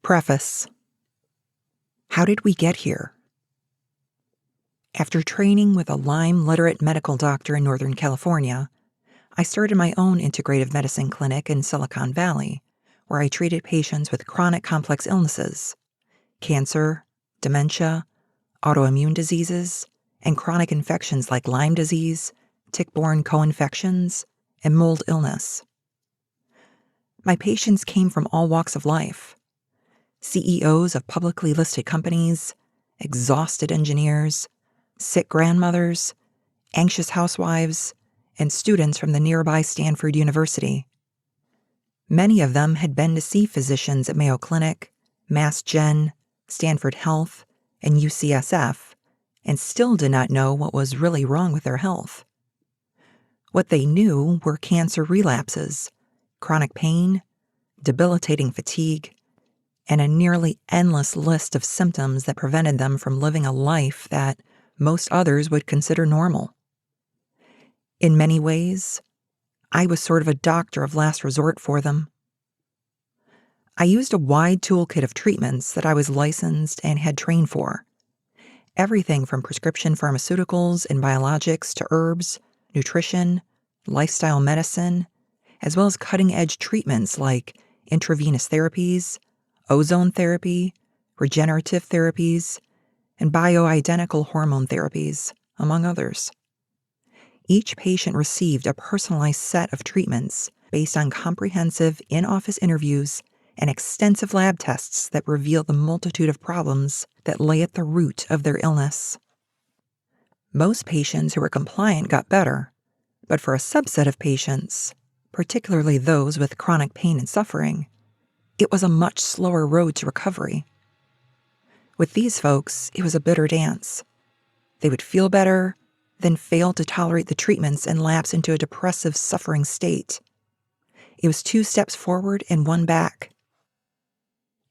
Preface. How did we get here? After training with a Lyme-literate medical doctor in Northern California, I started my own integrative medicine clinic in Silicon Valley, where I treated patients with chronic complex illnesses, cancer, dementia, autoimmune diseases, and chronic infections like Lyme disease, tick-borne co-infections, and mold illness. My patients came from all walks of life: CEOs of publicly listed companies, exhausted engineers, sick grandmothers, anxious housewives, and students from the nearby Stanford University. Many of them had been to see physicians at Mayo Clinic, Mass Gen, Stanford Health, and UCSF, and still did not know what was really wrong with their health. What they knew were cancer relapses, chronic pain, debilitating fatigue, and a nearly endless list of symptoms that prevented them from living a life that most others would consider normal. In many ways, I was sort of a doctor of last resort for them. I used a wide toolkit of treatments that I was licensed and had trained for. Everything from prescription pharmaceuticals and biologics to herbs, nutrition, lifestyle medicine, as well as cutting-edge treatments like intravenous therapies, ozone therapy, regenerative therapies, and bioidentical hormone therapies, among others. Each patient received a personalized set of treatments based on comprehensive in-office interviews and extensive lab tests that reveal the multitude of problems that lay at the root of their illness. Most patients who were compliant got better, but for a subset of patients, particularly those with chronic pain and suffering, it was a much slower road to recovery. With these folks, it was a bitter dance. They would feel better, then fail to tolerate the treatments and lapse into a depressive, suffering state. It was 2 steps forward and 1 back.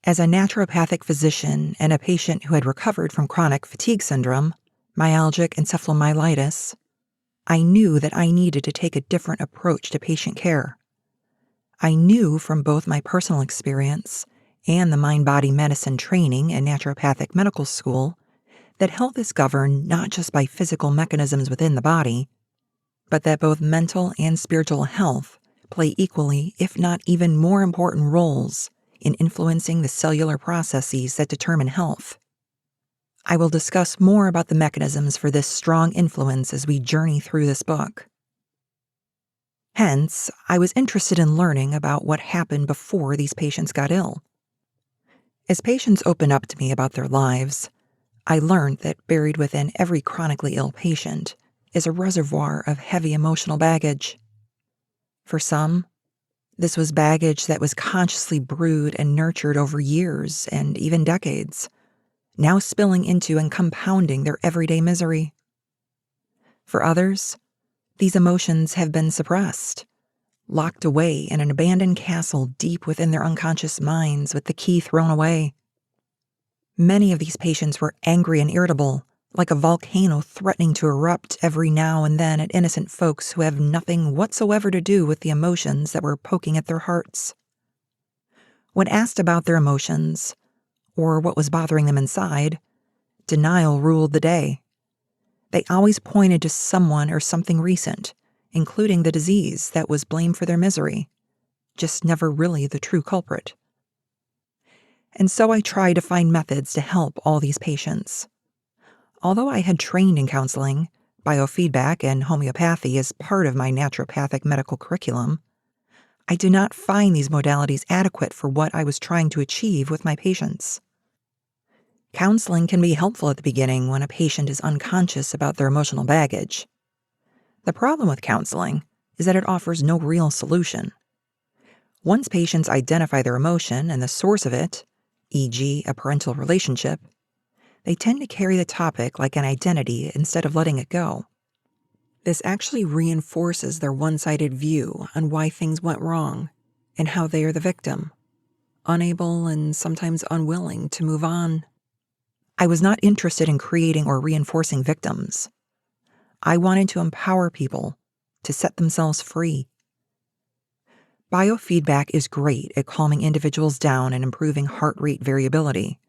As a naturopathic physician and a patient who had recovered from chronic fatigue syndrome, myalgic encephalomyelitis, I knew that I needed to take a different approach to patient care. I knew from both my personal experience and the mind-body medicine training at naturopathic medical school that health is governed not just by physical mechanisms within the body, but that both mental and spiritual health play equally, if not even more important roles in influencing the cellular processes that determine health. I will discuss more about the mechanisms for this strong influence as we journey through this book. Hence, I was interested in learning about what happened before these patients got ill. As patients opened up to me about their lives, I learned that buried within every chronically ill patient is a reservoir of heavy emotional baggage. For some, this was baggage that was consciously brewed and nurtured over years and even decades, now spilling into and compounding their everyday misery. For others, these emotions have been suppressed, locked away in an abandoned castle deep within their unconscious minds with the key thrown away. Many of these patients were angry and irritable, like a volcano threatening to erupt every now and then at innocent folks who have nothing whatsoever to do with the emotions that were poking at their hearts. When asked about their emotions, or what was bothering them inside, denial ruled the day. They always pointed to someone or something recent, including the disease that was blamed for their misery, just never really the true culprit. And so I tried to find methods to help all these patients. Although I had trained in counseling, biofeedback, and homeopathy as part of my naturopathic medical curriculum, I did not find these modalities adequate for what I was trying to achieve with my patients. Counseling can be helpful at the beginning when a patient is unconscious about their emotional baggage. The problem with counseling is that it offers no real solution. Once patients identify their emotion and the source of it, e.g., a parental relationship, they tend to carry the topic like an identity instead of letting it go. This actually reinforces their one-sided view on why things went wrong and how they are the victim, unable and sometimes unwilling to move on. I was not interested in creating or reinforcing victims. I wanted to empower people to set themselves free. Biofeedback is great at calming individuals down and improving heart rate variability,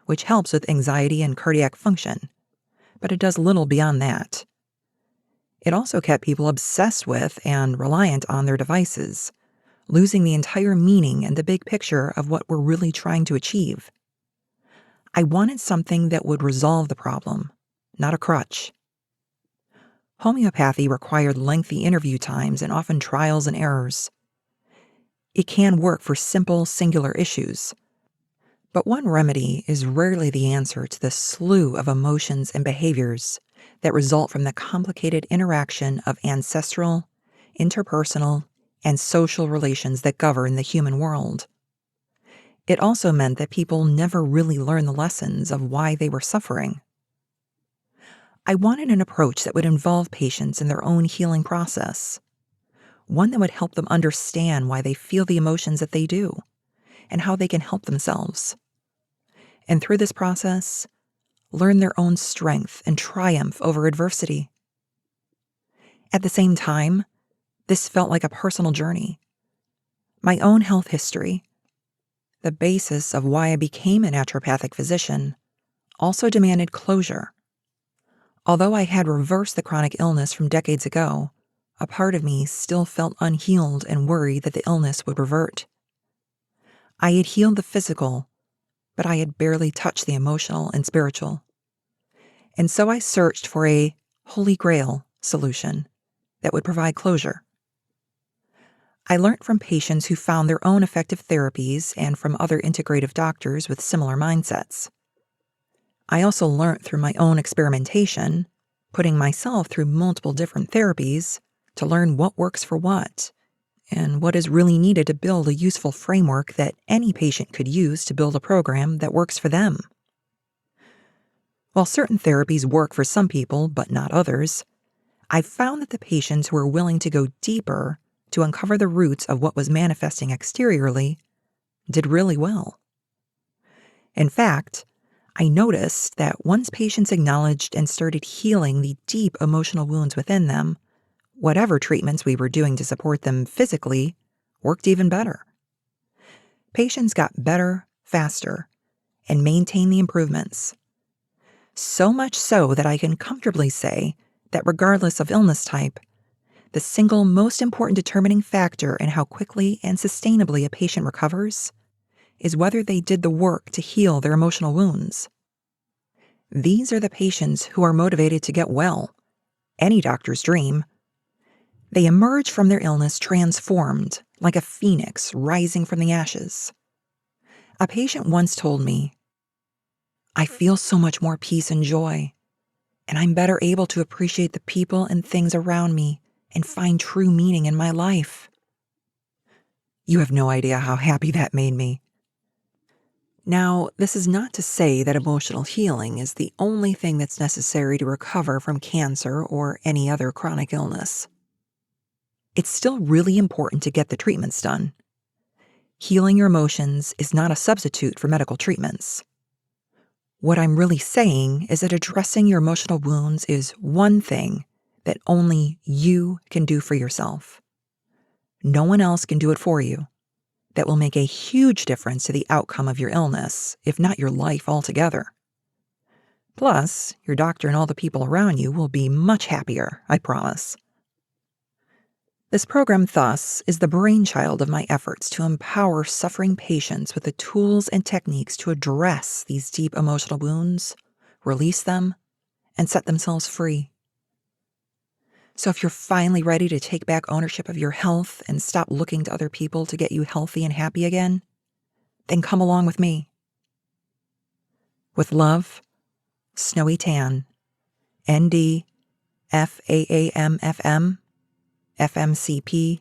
which helps with anxiety and cardiac function, but it does little beyond that. It also kept people obsessed with and reliant on their devices, losing the entire meaning and the big picture of what we're really trying to achieve. I wanted something that would resolve the problem, not a crutch. Homeopathy required lengthy interview times and often trials and errors. It can work for simple, singular issues, but one remedy is rarely the answer to the slew of emotions and behaviors that result from the complicated interaction of ancestral, interpersonal, and social relations that govern the human world. It also meant that people never really learned the lessons of why they were suffering. I wanted an approach that would involve patients in their own healing process, one that would help them understand why they feel the emotions that they do and how they can help themselves. And through this process, learn their own strength and triumph over adversity. At the same time, this felt like a personal journey. My own health history, the basis of why I became a naturopathic physician, also demanded closure. Although I had reversed the chronic illness from decades ago, a part of me still felt unhealed and worried that the illness would revert. I had healed the physical, but I had barely touched the emotional and spiritual. And so I searched for a holy grail solution that would provide closure. I learned from patients who found their own effective therapies and from other integrative doctors with similar mindsets. I also learned through my own experimentation, putting myself through multiple different therapies to learn what works for what, and what is really needed to build a useful framework that any patient could use to build a program that works for them. While certain therapies work for some people but not others, I've found that the patients who are willing to go deeper to uncover the roots of what was manifesting exteriorly did really well. In fact, I noticed that once patients acknowledged and started healing the deep emotional wounds within them, whatever treatments we were doing to support them physically worked even better. Patients got better, faster, and maintained the improvements. So much so that I can comfortably say that regardless of illness type, the single most important determining factor in how quickly and sustainably a patient recovers is whether they did the work to heal their emotional wounds. These are the patients who are motivated to get well, any doctor's dream. They emerge from their illness transformed, like a phoenix rising from the ashes. A patient once told me, "I feel so much more peace and joy, and I'm better able to appreciate the people and things around me and find true meaning in my life." You have no idea how happy that made me. Now, this is not to say that emotional healing is the only thing that's necessary to recover from cancer or any other chronic illness. It's still really important to get the treatments done. Healing your emotions is not a substitute for medical treatments. What I'm really saying is that addressing your emotional wounds is one thing that only you can do for yourself. No one else can do it for you. That will make a huge difference to the outcome of your illness, if not your life altogether. Plus, your doctor and all the people around you will be much happier, I promise. This program, thus, is the brainchild of my efforts to empower suffering patients with the tools and techniques to address these deep emotional wounds, release them, and set themselves free. So if you're finally ready to take back ownership of your health and stop looking to other people to get you healthy and happy again, then come along with me. With love, Snowy Tan, ND, FAAMFM, FMCP-M.